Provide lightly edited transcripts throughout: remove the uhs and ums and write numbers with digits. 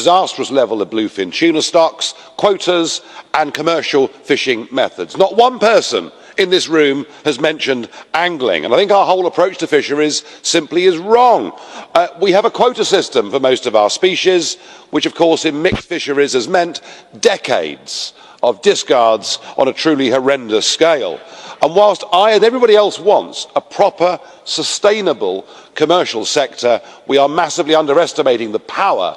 disastrous level of bluefin tuna stocks, quotas and commercial fishing methods. Not one person in this room has mentioned angling, and I think our whole approach to fisheries simply is wrong. We have a quota system for most of our species, which of course in mixed fisheries has meant decades of discards on a truly horrendous scale. And whilst I and everybody else wants a proper, sustainable commercial sector, we are massively underestimating the power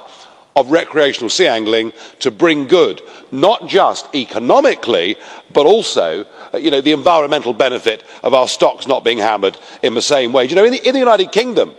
of recreational sea angling to bring good, not just economically, but also the environmental benefit of our stocks not being hammered in the same way. In the United Kingdom,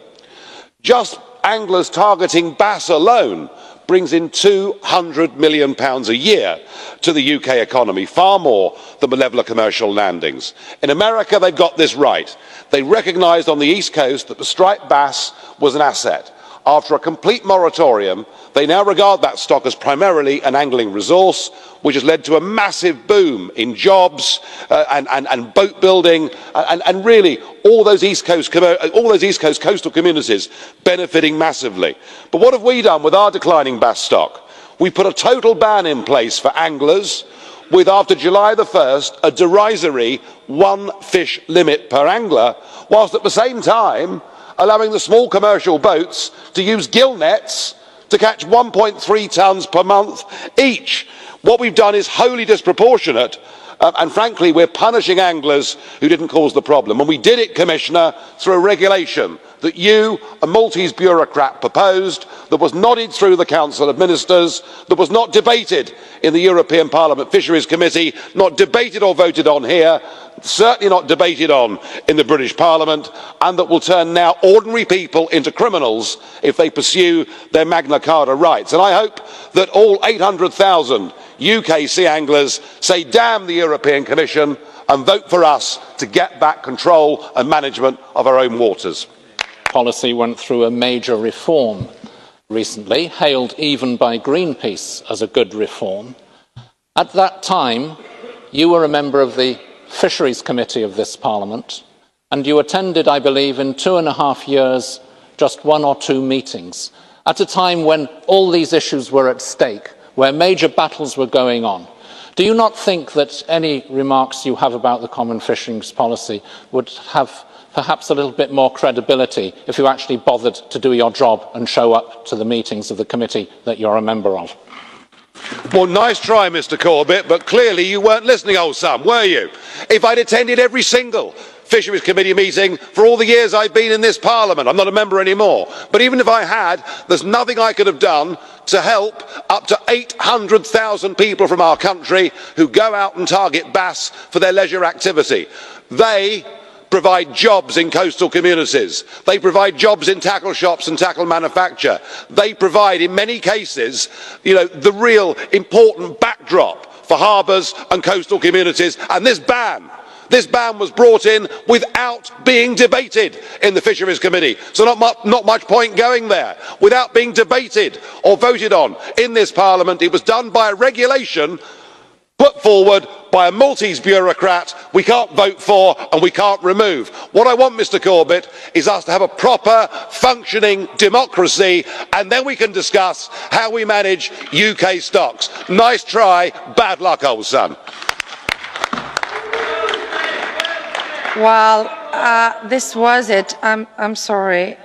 just anglers targeting bass alone brings in £200 million a year to the UK economy, far more than the level of commercial landings. In America, they've got this right. They recognised on the East Coast that the striped bass was an asset. After a complete moratorium, they now regard that stock as primarily an angling resource, which has led to a massive boom in jobs and boat building and really all those East Coast coastal communities benefiting massively. But what have we done with our declining bass stock? We put a total ban in place for anglers with, after July the 1st, a derisory one fish limit per angler, whilst at the same time allowing the small commercial boats to use gill nets to catch 1.3 tonnes per month each. What we've done is wholly disproportionate, and frankly we're punishing anglers who didn't cause the problem. And we did it, Commissioner, through a regulation that you, a Maltese bureaucrat, proposed, that was nodded through the Council of Ministers, that was not debated in the European Parliament Fisheries Committee, not debated or voted on here, certainly not debated on in the British Parliament, and that will turn now ordinary people into criminals if they pursue their Magna Carta rights. And I hope that all 800,000 UK sea anglers say damn the European Commission and vote for us to get back control and management of our own waters. Policy went through a major reform recently, hailed even by Greenpeace as a good reform. At that time, you were a member of the Fisheries Committee of this Parliament, and you attended, I believe, in 2.5 years, just 1 or 2 meetings, at a time when all these issues were at stake, where major battles were going on. Do you not think that any remarks you have about the common fisheries policy would have perhaps a little bit more credibility if you actually bothered to do your job and show up to the meetings of the committee that you're a member of? Well, nice try, Mr Corbett, but clearly you weren't listening, old son, were you? If I'd attended every single Fisheries Committee meeting for all the years I've been in this Parliament, I'm not a member anymore, but even if I had, there's nothing I could have done to help up to 800,000 people from our country who go out and target bass for their leisure activity. They provide jobs in coastal communities. They provide jobs in tackle shops and tackle manufacture. They provide, in many cases, the real important backdrop for harbours and coastal communities. And this ban was brought in without being debated in the Fisheries Committee. So not much point going there. Without being debated or voted on in this Parliament, it was done by a regulation put forward by a Maltese bureaucrat we can't vote for and we can't remove. What I want, Mr Corbett, is us to have a proper, functioning democracy, and then we can discuss how we manage UK stocks. Nice try, bad luck, old son. Well, this was it. I'm sorry.